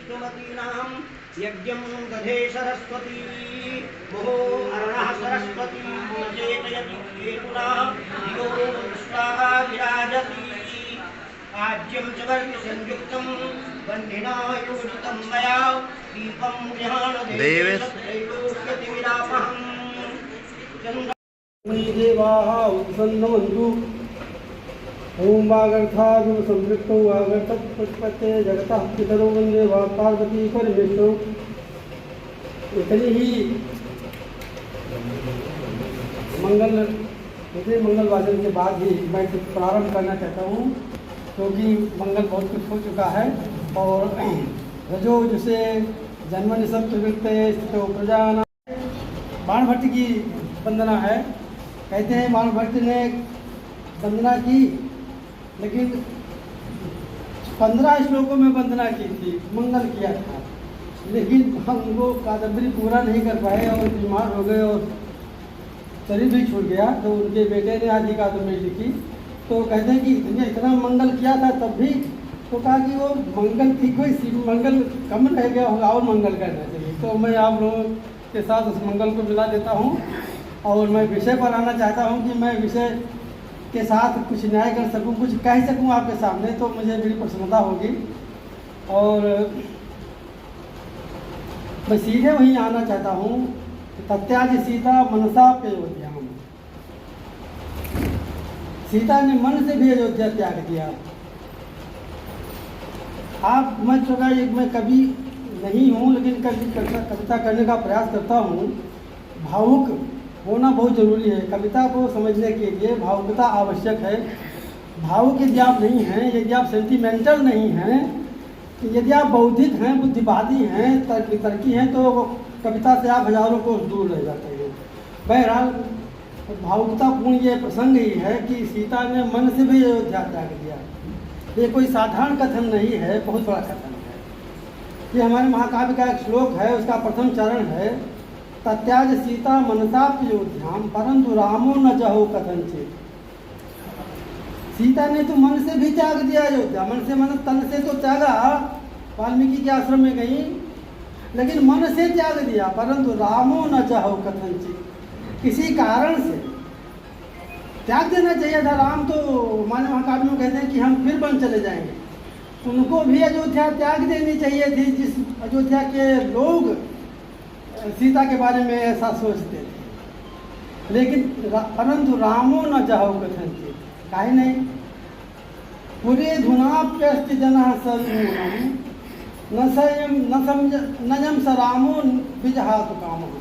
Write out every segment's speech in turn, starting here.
सुमतीनां यज्ञं दधे सरस्वती मुहो अरुणः सरस्वती चेतयति हेतुना धियो विश्वा विराजति आज्यं च वर्गसंयुक्तं वह्निना योजितं मया दीपं ज्ञानदेवैलोक्यतिविदापहम् देवाः उत्सन्नमन्तु ओम वागर्थागम संवृत्तौ वागर्थप्रतिपत्ते जगतः पितरौ वन्दे वा पार्वती परमेश्वरौ। इतनी ही मंगल वादन के बाद ही मैं कुछ प्रारंभ करना चाहता हूँ, क्योंकि मंगल बहुत कुछ हो चुका है और रजो जिसे जन्मनि सब प्रवृत्ते स्थितो प्रजाना बाणभट्ट की वंदना है। कहते हैं बाणभट्ट ने वंदना की, लेकिन 15 श्लोकों में वंदना की थी, मंगल किया था, लेकिन हम वो कादम्बरी पूरा नहीं कर पाए और बीमार हो गए और शरीर भी छूट गया। तो उनके बेटे ने आधी कादम्बरी लिखी, तो कहते हैं कि इतना मंगल किया था तब भी, तो कहा कि वो मंगल की कोई मंगल कम रह गया होगा और मंगल करना चाहिए। तो मैं आप लोगों के साथ उस मंगल को मिला देता हूँ और मैं विषय पर आना चाहता हूँ कि मैं विषय के साथ कुछ न्याय कर सकूं, कुछ कह सकूं आपके सामने, तो मुझे बड़ी प्रसन्नता होगी। और मैं सीधे वहीं आना चाहता हूं। तत्याज सीता मनसा अयोध्या, सीता ने मन से भी अयोध्या त्याग दिया। मैं कवि नहीं हूं, लेकिन कविता करने का प्रयास करता हूं। भावुक होना बहुत जरूरी है। कविता को समझने के लिए भावुकता आवश्यक है। भावुक यदि आप नहीं हैं, यदि आप सेंटिमेंटल नहीं हैं, यदि आप बौद्धिक हैं, बुद्धिवादी हैं, तर्की हैं, तो कविता से आप हजारों को दूर रह जाते हैं। बहरहाल भावुकतापूर्ण ये प्रसंग ही है कि सीता ने मन से भी अयोध्या त्याग दिया। ये कोई साधारण कथन नहीं है, बहुत बड़ा कथन है। ये हमारे महाकाव्य का एक श्लोक है, उसका प्रथम चरण है तत्याज सीता मनसाप्योध्याम परंतु रामो न जहो कथनचित। सीता ने तो मन से भी त्याग दिया अयोध्या, मन से मन तन से तो त्यागा, वाल्मीकि के आश्रम में गई, लेकिन मन से त्याग दिया, परंतु रामो न जहो कथनचित। किसी कारण से त्याग देना चाहिए था। राम तो हमारे महाकाव्य में कहते हैं कि हम फिर वन चले जाएंगे, उनको भी अयोध्या त्याग देनी चाहिए थी, जिस अयोध्या के लोग सीता के बारे में ऐसा सोचते थे। लेकिन परंतु रामो न जाओ कथनचित, काहे नहीं। पूरे धुनाप्यस्ति जनः सन्मूलम् नजम स रामो विजहातु कामः।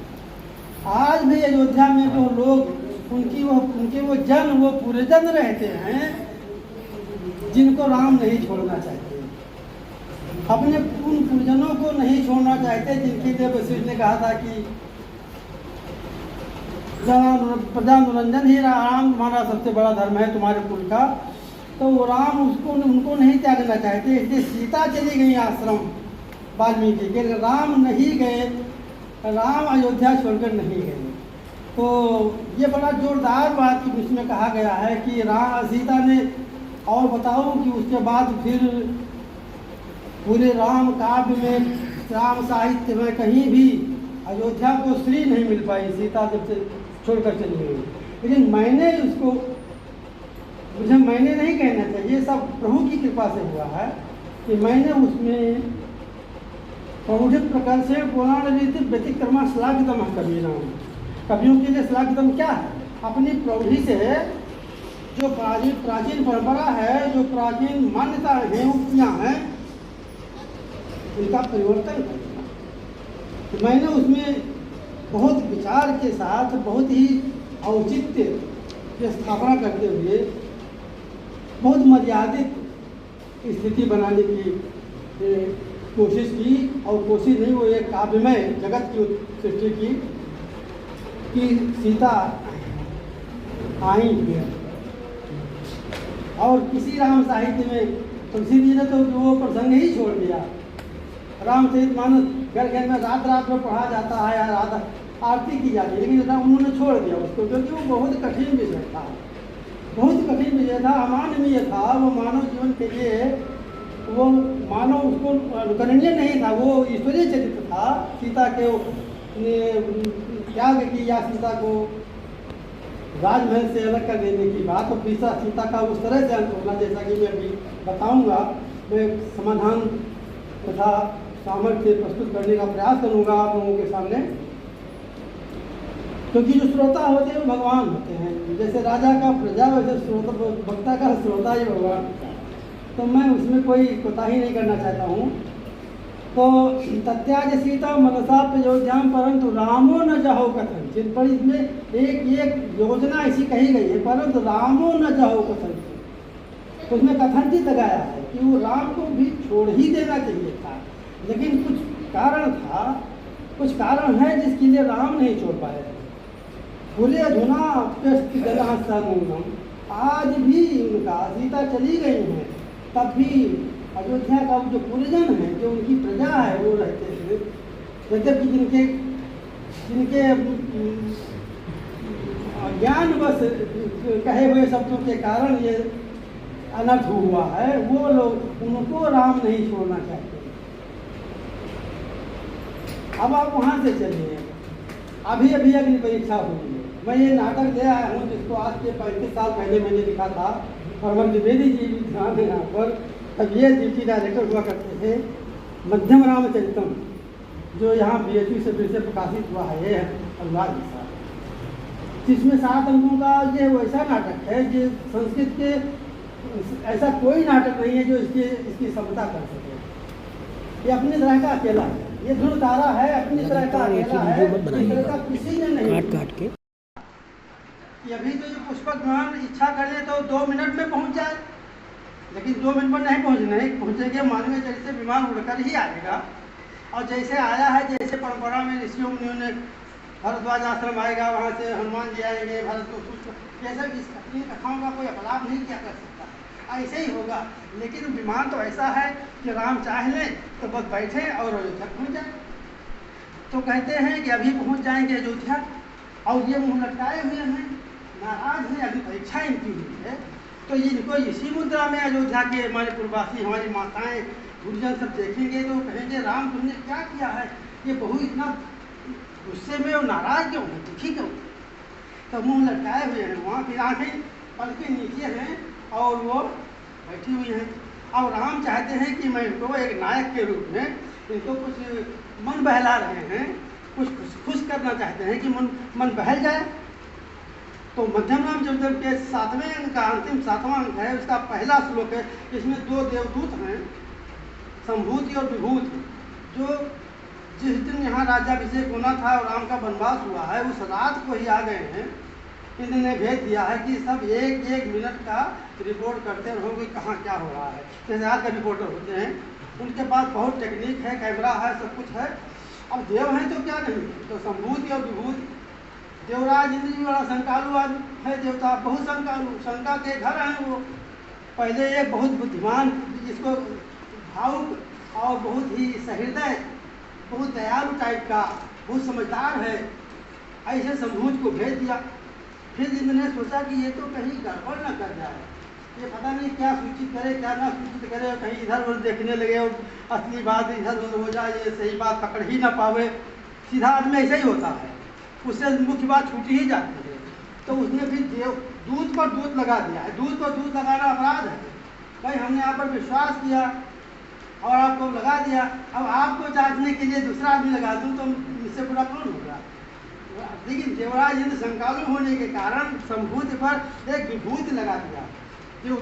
आज भी अयोध्या में वो लोग, उनके वो जन, वो पूरे जन रहते हैं जिनको राम नहीं छोड़ना चाहते, अपने उन पुरजनों को नहीं छोड़ना चाहते जिनके लिए वशिष्ठ ने कहा था कि प्रजानुरंजन ही राम तुम्हारा सबसे बड़ा धर्म है तुम्हारे कुल का। तो वो राम उनको नहीं त्यागना चाहते, इसलिए सीता चली गई आश्रम वाल्मीकि के, राम नहीं गए, राम अयोध्या छोड़कर नहीं गए। तो ये बड़ा जोरदार बात इसमें कहा गया है कि सीता ने, और बताऊं कि उसके बाद फिर पूरे राम काव्य में, राम साहित्य में कहीं भी अयोध्या को श्री नहीं मिल पाई, सीता जब से छोड़कर चली गई। लेकिन मैंने नहीं कहना चाहिए, सब प्रभु की कृपा से हुआ है कि मैंने उसमें प्रौढ़ित प्रकार से पुराण रीति व्यतिक्रमा श्लाघितम कबीराम। कवियों के लिए श्लाघितम क्या है? अपनी प्रौढ़ी से जो प्राचीन परंपरा है, जो प्राचीन मान्यता है, उक्तियाँ हैं, उनका परिवर्तन करना। तो मैंने उसमें बहुत विचार के साथ, बहुत ही औचित्य की स्थापना करते हुए बहुत मर्यादित स्थिति बनाने की कोशिश की, और कोशिश नहीं, वो एक काव्यमय जगत की सृष्टि की कि सीता आई है। और किसी राम साहित्य में तुलसी जी ने तो वो प्रसंग ही छोड़ दिया। रामचरितमानस घर घर में रात रात में पढ़ा जाता है, या रात आरती की जाती है, लेकिन उन्होंने छोड़ दिया उसको, क्योंकि वो बहुत कठिन विषय था, बहुत कठिन विषय था, अमानवीय था। वो मानव जीवन के लिए वो मानो उसको अनुकरणीय नहीं था, वो ईश्वरीय चरित्र था। सीता के त्याग की या सीता को राजमहल से अलग कर देने की बात, और सीता का उस तरह से अंत होना, जैसा कि मैं अभी बताऊंगा। मैं समाधान तथा सामर्थ्य प्रस्तुत करने का प्रयास करूंगा आप लोगों के सामने, क्योंकि जो श्रोता होते हैं वो भगवान होते हैं। जैसे राजा का प्रजा, वैसे श्रोता वक्ता का श्रोता ही भगवान होता है। तो मैं उसमें कोई कोताही नहीं करना चाहता हूँ। तो तत्याज सीता मनसा प्रयोज्याम परंतु रामो न जहो कथन, जिन पर इसमें एक योजना ऐसी कही गई है, परंतु रामो न जहो कथन, तो उसमें कथनचित लगाया है कि वो राम को भी छोड़ ही देना चाहिए था, लेकिन कुछ कारण था, कुछ कारण है जिसके लिए राम नहीं छोड़ पाए। पूरे अधुना जगह आज भी उनका सीता चली गई हैं, तब भी अयोध्या का जो पुरजन है, जो उनकी प्रजा है, वो रहते थे। यद्यपि जिनके ज्ञान बस कहे हुए शब्दों के कारण ये अनर्थ हुआ है, वो लोग उनको राम नहीं छोड़ना चाहते। अब आप वहाँ से चलिए, अभी अभी अग्नि परीक्षा हुई है। मैं ये नाटक ले आया हूँ जिसको आज के 35 साल पहले मैंने लिखा था, और हम द्विवेदी जी भी ध्यान है यहाँ पर। तब ये ड्यूटी डायरेक्टर हुआ करते थे। मध्यम रामचरितम, जो यहाँ BHU से फिर से प्रकाशित हुआ है, ये अनुवाद हिस्सा, जिसमें 7 अंकों का ये वैसा नाटक है जो संस्कृत के ऐसा कोई नाटक नहीं है जो इसकी क्षमता कर सके। ये अपनी तरह का अकेला है, ये ध्रुव तारा है, अपनी तरह का अकेला है, इस तरह का किसी ने नहीं काट के। अभी तो जो पुष्पक विमान इच्छा कर ले तो 2 मिनट में पहुंच जाए, लेकिन 2 मिनट में नहीं पहुंचेंगे। मानवीय चरित्र से विमान उड़कर ही आएगा, और जैसे आया है, जैसे परंपरा में ऋषियों मुनियों ने भरद्वाज आश्रम आएगा, वहाँ से हनुमान जी आएंगे, भरत को जैसे अपनी कथाओं का कोई अपलाप नहीं किया कर सकता, ऐसे ही होगा। लेकिन विमान तो ऐसा है कि राम चाह लें तो बस बैठे और अयोध्या पहुँच जाए। तो कहते हैं कि अभी पहुँच जाएंगे अयोध्या, और ये मुँह लटकाए हुए हैं, नाराज हैं, अभी परीक्षा इनकी हुई है। तो इनको इसी मुद्रा में अयोध्या के हमारे पूर्ववासी, हमारी माताएं, गुरुजन सब देखेंगे तो कहेंगे राम तुमने क्या किया है, ये बहू इतना गुस्से में और नाराज क्यों है, दुखी क्यों? तो मुंह लटकाए हुए हैं वहाँ, फिर आँखें पलके नीचे हैं और वो बैठी हुई हैं। और राम चाहते हैं कि मैं इनको एक नायक के रूप में इनको कुछ मन बहला रहे हैं, कुछ खुश करना चाहते हैं कि मन बहल जाए। तो मध्यम रामचरितम के 7वें अंक का अंतिम 7वां अंक है, उसका पहला श्लोक है। इसमें 2 देवदूत हैं, संभूति और विभूति, जो जिस दिन यहाँ राज्याभिषेक होना था और राम का वनवास हुआ है, उस रात को ही आ गए हैं। इन्होंने भेज दिया है कि सब एक मिनट का रिपोर्ट करते रहो कि कहाँ क्या हो रहा है। जैसे आज का रिपोर्टर होते हैं, उनके पास बहुत टेक्निक है, कैमरा है, सब कुछ है। अब देव हैं तो क्या नहीं, तो संभूति और विभूति। देवराज इंद्र जी बड़ा शंकालु आदमी है, देवता बहुत शंकालु, शंका के घर हैं वो। पहले एक बहुत बुद्धिमान, जिसको भावुक और बहुत ही सहृदय, बहुत दयालु टाइप का, बहुत समझदार है, ऐसे संभूत को भेज दिया। फिर इन्होंने सोचा कि ये तो कहीं गड़बड़ न कर जाए, ये पता नहीं क्या सूचित करे क्या ना सूचित करे, कहीं इधर उधर देखने लगे और असली बात इधर उधर हो जाए, ये सही बात पकड़ ही ना पावे। सीधा आदमी ऐसा ही होता है, उससे मुख्य बात छूटी ही जाती है। तो उसने फिर दूध पर दूध लगा दिया है। दूध पर दूध लगाना अपराध है भाई, हमने आप पर विश्वास किया और आपको लगा दिया, अब आपको जांचने के लिए दूसरा आदमी लगा दूँ तो इससे बुरा कौन होगा। लेकिन देवराज इंद्र शंकालु होने के कारण संभूति पर एक विभूति लगा दिया। जो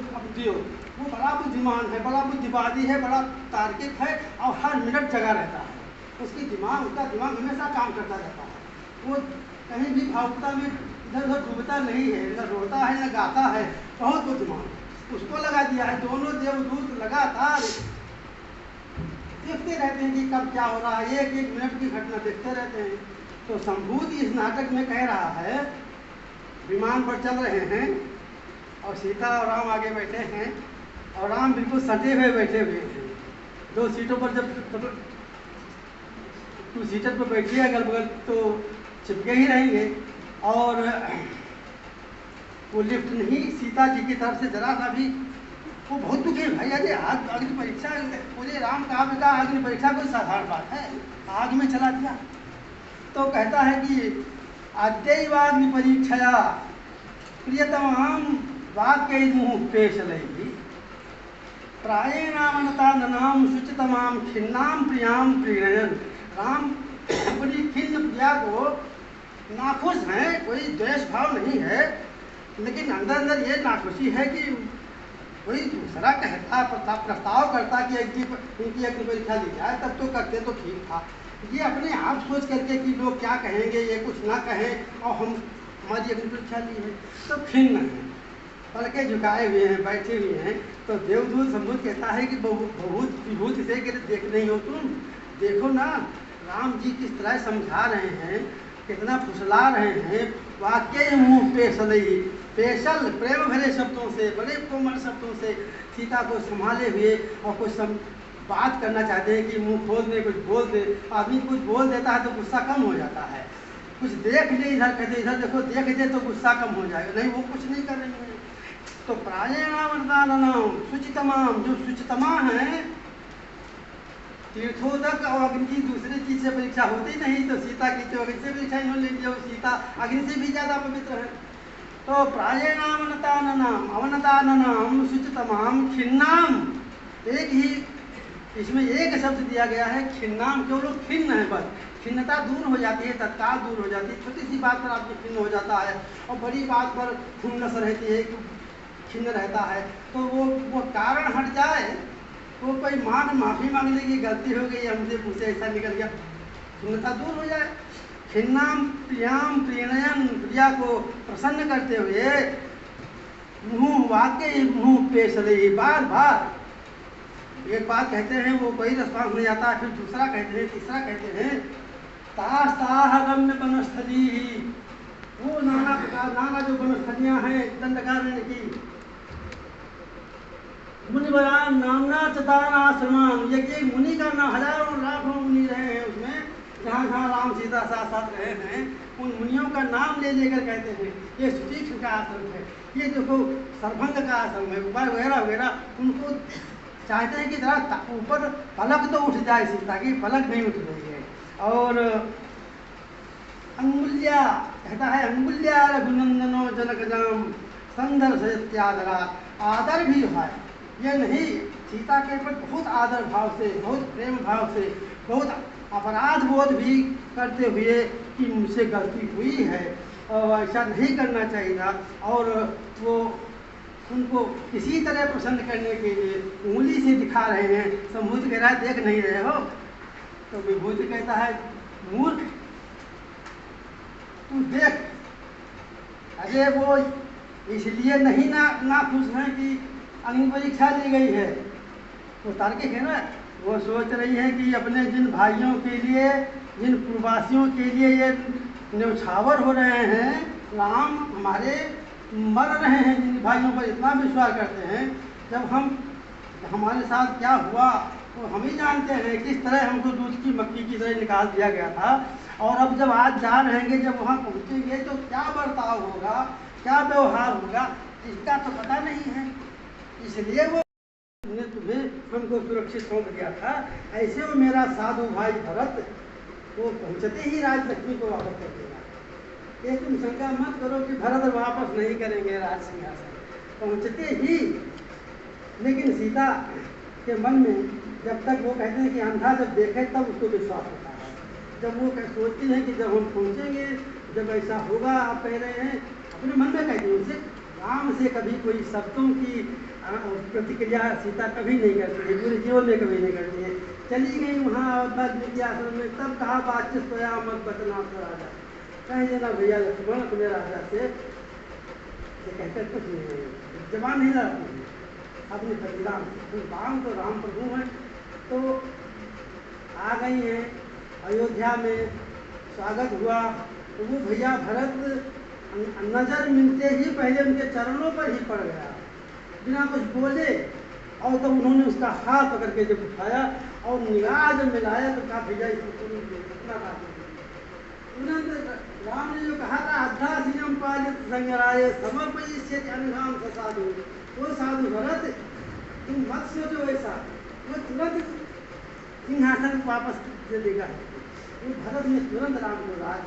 वो बड़ा बुद्धिमान है, बड़ा बुद्धिवादी है, बड़ा तार्किक है और हर मिनट जगा रहता है। उसका दिमाग हमेशा काम करता रहता है। वो कहीं भी भावुकता में इधर उधर डूबता नहीं है, न रोता है न गाता है, बहुत बुद्धिमान। उसको लगा दिया है। दोनों देवदूत लगातार देखते रहते हैं कि कब क्या हो रहा है, एक मिनट की घटना देखते रहते हैं। तो संभूति इस नाटक में कह रहा है, विमान पर चल रहे हैं और सीता और राम आगे बैठे हैं और राम बिल्कुल सटे हुए बैठे हुए हैं। 2 सीटों पर जब 2 सीटर पर बैठिए अगल बगल तो चिपके ही रहेंगे। और वो लिफ्ट नहीं सीता जी की तरफ से जरा सा भी वो बहुत दुखी है भाई। अरे आग अग्नि परीक्षा, मुझे राम कहा बेटा अग्नि परीक्षा कोई साधारण बात है, आग में चला दिया। तो कहता है कि अद्यैवाग्नि परीक्षया प्रियतमाम वाक्य मुँह पेश लगी प्रायेणामनता ननाम शुचितमाम खिन्नाम प्रियाम प्रीणयन। राम अपनी खिन्न प्रिया को नाखुश हैं, कोई द्वेष भाव नहीं है, लेकिन अंदर अंदर ये नाखुशी है कि कोई दूसरा कहता प्रस्ताव करता कि इनकी अग्नि परीक्षा ली जाए तब तो करते तो ठीक था। ये अपने आप सोच करके कि लोग क्या कहेंगे, ये कुछ ना कहें और हम हमारी अग्नि परीक्षा ली है, तो खिन्न है, पलके झुकाए हुए हैं, बैठे हुए हैं। तो देवदूत सम्बुद्ध कहता है कि बहुत विभूति से कि देख नहीं हो तुम, देखो ना राम जी किस तरह समझा रहे हैं, कितना फुसला रहे हैं, वाक्य मुँह पेशलई, पेशल प्रेम भरे शब्दों से, बड़े कोमल शब्दों से सीता को संभाले हुए और कुछ बात करना चाहते हैं कि मुंह खोल दे, कुछ बोल दे। आदमी कुछ बोल देता है तो गुस्सा कम हो जाता है, कुछ देख ले इधर कहते इधर देखो, देख दे तो गुस्सा कम हो जाएगा। नहीं, वो कुछ नहीं कर रही है। तो प्रायेणाम शुचितमाम, जो शुचितमा है, तीर्थोदक और अग्नि की दूसरी चीज से परीक्षा होती नहीं, तो सीता की तो अग्नि से परीक्षा इन्होंने ले लिया, सीता अग्नि से भी ज्यादा पवित्र है। तो प्रायेणाम अवनताननाम शुचितमाम खिन्नाम, एक ही इसमें एक शब्द दिया गया है खिन्नाम, क्यों लोग खिन्न है, बस खिन्नता दूर हो जाती है, तत्काल दूर हो जाती है। छोटी सी बात पर आदमी खिन्न हो जाता है और बड़ी बात पर खुन्नस रहती है, खिन्न रहता है। तो वो कारण हट जाए, वो कोई माफ़ी मांग ले कि गलती हो गई, हमसे मुझसे ऐसा निकल गया, खिन्नता दूर हो जाए। खिन्नाम प्रियाम प्रीणयन, प्रिया को प्रसन्न करते हुए मुँह वाक्य मुँह पेश ले, बार बार एक बात कहते हैं वो कोई रिस्पॉन्स नहीं आता, फिर दूसरा कहते हैं, तीसरा कहते हैं। तास्ताह गम्य वनस्थली, वो नाना प्रकार नाना जो वनस्थलियाँ हैं दंडकारण्य की, मुनिवरान नामना चतान आश्रमान, ये मुनि का नाम, हजारों लाखों मुनि रहे हैं उसमें, जहाँ जहाँ राम सीता साथ साथ रहे हैं, उन मुनियों का नाम ले लेकर कहते हैं ये सुतीक्ष्ण का आश्रम है, ये देखो सरभंग का आश्रम है, वगैरह वगैरह। उनको चाहते हैं कि जरा ऊपर पलक तो उठ जाए, सीता की पलक नहीं उठ रही है। और अंगुल्या कहता है, अंगुल्या रघुनंदनो जनकजाम संदर्श इत्यादरा, आदर भी है, ये नहीं सीता के ऊपर बहुत आदर भाव से, बहुत प्रेम भाव से, बहुत अपराध बोध भी करते हुए कि मुझसे गलती हुई है और ऐसा नहीं करना चाहिए था। और वो उनको किसी तरह प्रसन्न करने के लिए उंगली से दिखा रहे हैं। सम्बुद्ध कह रहा है देख नहीं रहे हो, तो विभूति कहता है मूर्ख तू देख। अरे वो इसलिए नहीं ना खुश हैं कि अग्नि परीक्षा ली गई है, वो तार्किक है ना, वो सोच रही है कि अपने जिन भाइयों के लिए, जिन पूर्ववासियों के लिए ये न्यौछावर हो रहे हैं, राम हमारे मर रहे हैं, जिन भाइयों पर इतना विश्वास करते हैं, जब हमारे साथ क्या हुआ तो हम ही जानते हैं, किस तरह हमको दूध की मक्खी की तरह निकाल दिया गया था। और अब जब आज जा रहेंगे, जब वहाँ पहुँचेंगे तो क्या बर्ताव होगा, क्या व्यवहार होगा, इसका तो पता नहीं है। इसलिए वो ने तुम्हें हमको सुरक्षित सौंप दिया था। ऐसे वो मेरा साधु भाई भरत वो पहुँचते ही राजलक्ष्मी को वापस कर देगा। ये तुम शंका मत करो कि भरत वापस नहीं करेंगे राज सिंहासन, पहुँचते ही। लेकिन सीता के मन में जब तक वो कहते हैं कि अंधा जब देखे तब उसको विश्वास होता है। जब वो सोचती हैं कि जब हम पहुँचेंगे, जब ऐसा होगा, आप कह रहे हैं, अपने मन में कहते हैं, उनसे राम से कभी कोई शब्दों की प्रतिक्रिया सीता कभी नहीं करती है, पूरे जीवन में कभी नहीं करती है। चली गई वहाँ वाल्मीकि आश्रम में, तब कहा बातचीत सोया मत बतना तो राजा, कह देना भैया लक्ष्मण अपने राजा से, ये कहकर कुछ नहीं, जबान नहीं लड़ाती है अपने पति राम से। राम तो राम प्रभु हैं, तो आ गई हैं अयोध्या में, स्वागत हुआ। तो वो भैया भरत नजर मिलते ही पहले उनके चरणों पर ही पड़ गया, बिना कुछ बोले। और तब उन्होंने उसका हाथ पकड़ के जब उठाया और निगाह जब मिलाया तो कहा भैया इतना बात उन्होंने राम ने जो कहा था अध्यासीनम पालित संगराय समर्पयिष्यति अनुगाम साधु, वो साधु भरत तुम मत सोचो वैसा, वो तुरंत सिंहासन वापस दे देगा। वो भरत ने तुरंत राम को राज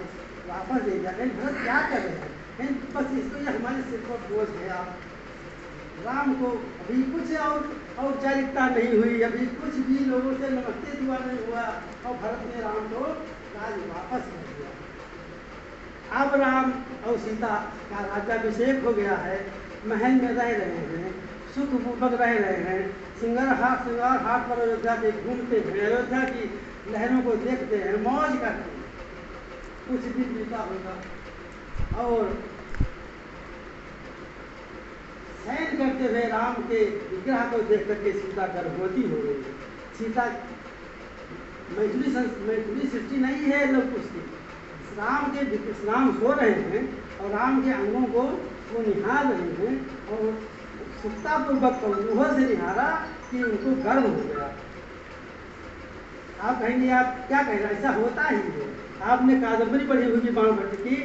वापस दे दिया। कहीं भरत क्या कर रहे हैं, कहीं बस इसको ये हमारे सिर पर बोझ है। आप राम को अभी कुछ और औपचारिकता नहीं हुई, अभी कुछ भी लोगों से नमस्ते दुआ नहीं हुआ और भरत ने राम को राज वापस कर दिया। अब राम और सीता का राज्याभिषेक हो गया है, महल में रह रहे हैं, सुखपूर्वक रह रहे हैं, श्रृंगार हाट पर अयोध्या के घूमते हैं, अयोध्या की लहरों को देखते हैं, मौज करते हैं। कुछ दिन बीता होगा और शयन करते हुए राम के विग्रह को देख करके सीता गर्भवती हो गई। सीता मैथिली सृष्टि नहीं है लोग उसकी। राम सो रहे हैं और राम के अंगों को वो निहार रहे हैं और सुक्तापूर्वक कौतूहल से निहारा कि उनको गर्व हो गया। आप कहेंगे आप क्या कह रहे हैं, ऐसा होता ही है। आपने कादम्बरी पढ़ी होगी बाणभट्ट की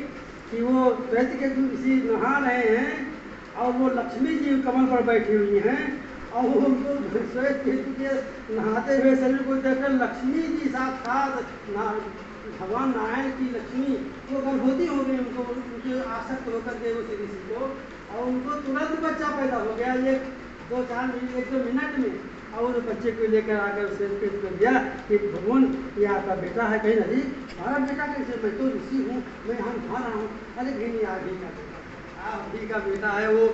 कि वो श्वेत के ऋषि नहा रहे हैं और वो लक्ष्मी जी कमल पर बैठी हुई हैं और उनको श्वेत केतु के नहाते हुए शरीर को देखकर लक्ष्मी जी साक्षात भगवान नारायण की लक्ष्मी वो गर्भवती हो गई, उनको उनके आसक्त होकर के उस ऋषि को, और उनको तुरंत बच्चा पैदा हो गया 1-2 मिनट में। और बच्चे को लेकर आकर श्वेत केतु कर दिया कि भगवान ये आपका बेटा है। कहीं नहीं हमारा बेटा कैसे, मैं तो ऋषि हूँ, मैं यहाँ खा रहा हूँ। अरे कहीं आप ही का बेटा, आप ही का बेटा है। वो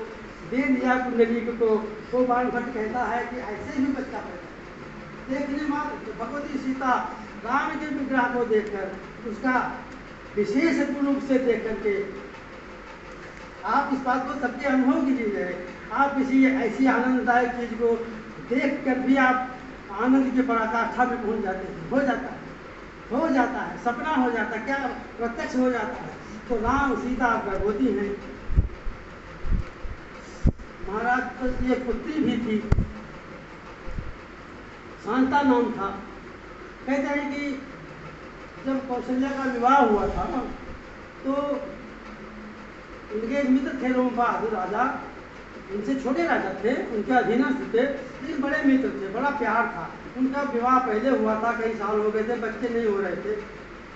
दे दिया कुंडली को। वो बाणभट्ट कहता है कि ऐसे ही बच्चा पैदा देखने मात्र भगवती सीता राम के विग्रह को देखकर उसका विशेष रूप से देख करके आप इस बात को सबके अनुभव कीजिए। आप किसी ऐसी आनंददायक चीज को देख कर भी आप आनंद की पराकाष्ठा में पहुंच जाते हैं। हो जाता है, सपना हो जाता है, क्या प्रत्यक्ष हो जाता है। तो राम सीता गर्भवती हैं। महाराज तो ये पुत्री भी थी, शांता नाम था। कहते हैं कि जब कौशल्या का विवाह हुआ था तो उनके एक मित्र थे रोम बहादुर राजा, उनसे छोटे राजा थे, उनके अधीनस्थ थे, लेकिन बड़े मित्र थे, बड़ा प्यार था। उनका विवाह पहले हुआ था, कई साल हो गए थे, बच्चे नहीं हो रहे थे।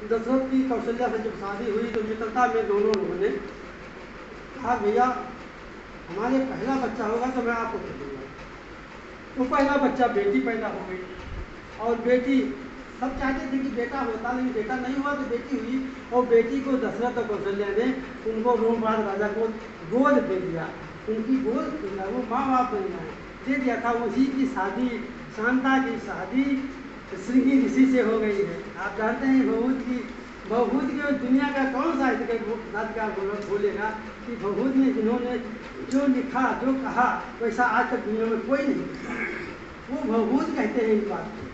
दशरथ की कौशल्या से जब शादी हुई तो मित्रता में दोनों लोगों ने कहा भैया हमारे पहला बच्चा होगा तो मैं आपको दे दूँगा। तो पहला बच्चा बेटी पैदा हो गई और बेटी सब चाहते थे कि बेटा होता, लेकिन बेटा नहीं हुआ तो बेटी हुई। और बेटी को दशरथ और कौशल्या ने उनको रोमराज राजा को गोद दे दिया, उनकी गोद दिया, वो माँ बाप दे दिया था। उसी की शादी, शांता की शादी श्रृंगी ऋषि से हो गई है। आप जानते हैं भवभूत की दुनिया का कौन सा साहित्यकार बोलेगा कि भवभूत ने जिन्होंने जो लिखा जो कहा वैसा आज तक दुनिया में कोई नहीं। वो भवभूत कहते हैं इस बात को।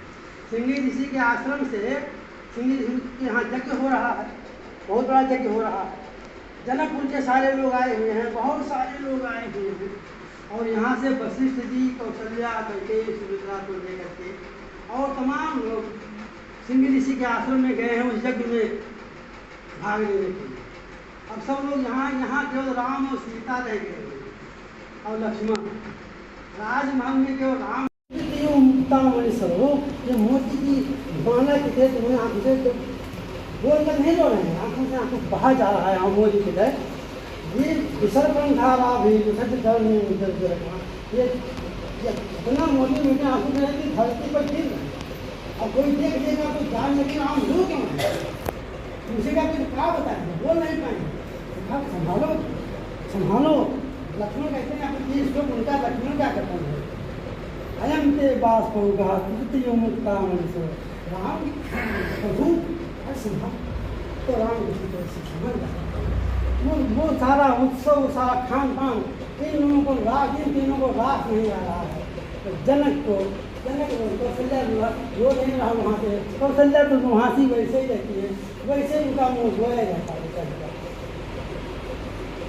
श्रृंगी ऋषि के आश्रम से श्रृंगी ऋषि के यहाँ यज्ञ हो रहा है, बहुत बड़ा यज्ञ हो रहा है। जनकपुर के सारे लोग आए हुए हैं, बहुत सारे लोग आए हुए हैं। और यहाँ से वशिष्ठ जी, कौशल्या, कैकेयी, सुमित्रा को लेकर के और तमाम लोग श्रृंगी ऋषि के आश्रम में गए हैं उस यज्ञ में भाग लेने के लिए। अब सब लोग यहाँ केवल राम और सीता रह गए और लक्ष्मण। राजमहल में केवल राम ये मोती की माला की थे, तो आँखों से बोल कर नहीं रो रहे हैं, आँखों से आँखों बाहर जा रहा है मोदी के थे। ये विसर्पण धारा भी ये इतना मोदी मीठे आंसू में कि धरती पर गिर रहे। और कोई देख देगा तो जान लेकिन आम रो क्यों है, पूछेगा कि क्या बताएंगे, बोल नहीं पाएंगे। संभालो। लक्ष्मण कहते हैं अपने देश लोग उनका लक्ष्मण क्या करते हैं, अयम ते बास होगा मुक्ता मनुष्य राम प्रभु संभाल। तो राम उसी तरह से समझ रहा, वो सारा उत्सव, सारा खान पान इन लोगों को इन तीनों को रास नहीं आ रहा है। तो जनक कौशल्या वो नहीं रहा वहाँ से, कौशल्या तो वहाँ से वैसे ही रहती है, वैसे ही उनका मुँह धोया जाता है।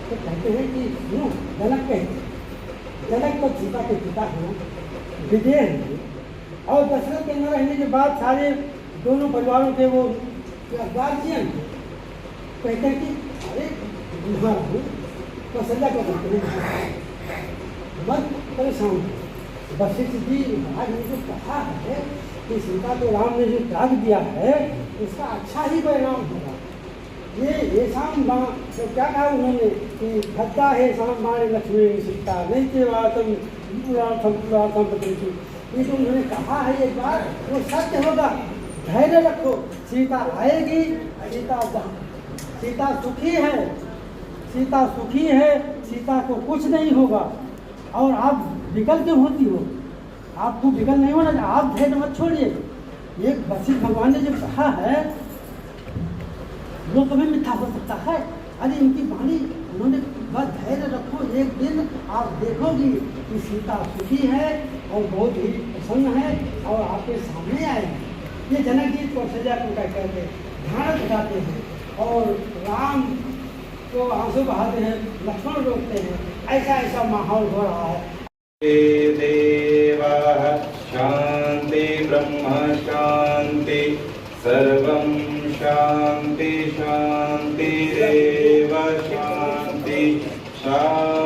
तो कहते हैं कि सुनो, जनक तो सीता के पिता हैं, विदेह हैं। और दशरथ के न रहने के बाद सारे दोनों परिवारों के वो गार्जियन थे। कहते हैं कि अरे कौशल्या को कहते हैं मत परेशान, वशिष्ठ जी महाराज ने जो कहा है कि सीता को राम ने जो त्याग दिया है इसका अच्छा ही परिणाम होगा। ये शाम तो क्या कहा उन्होंने कि भद्दा है शाम बाणी लक्ष्मी सीता नहीं के वातम पुरार्थम पति। ये जो उन्होंने कहा है एक बार वो सत्य होगा। धैर्य रखो, सीता आएगी। सीता सुखी है, सीता सुखी है, सीता को कुछ नहीं होगा। और आप विकल क्यों होती हो? आपको विकल नहीं होना, आप धैर्य मत छोड़िए। एक वशिष्ठ भगवान ने जो कहा है वो कभी मिथ्या हो सकता है? अरे इनकी वाणी उन्होंने बस धैर्य रखो, एक दिन आप देखोगी कि सीता सुखी है और बहुत ही प्रसन्न है और आपके सामने आएगी। ये जनक जी कौशल्या को क्या कहते हैं, ध्यान लगाते हैं और राम को आंसू बहाते हैं, लक्ष्मण रोकते हैं। ऐसा ऐसा माहौल हो रहा है। देवाः शान्ति ब्रह्म शान्ति सर्वं शान्ति शान्तिरेव शान्ति शान्ति।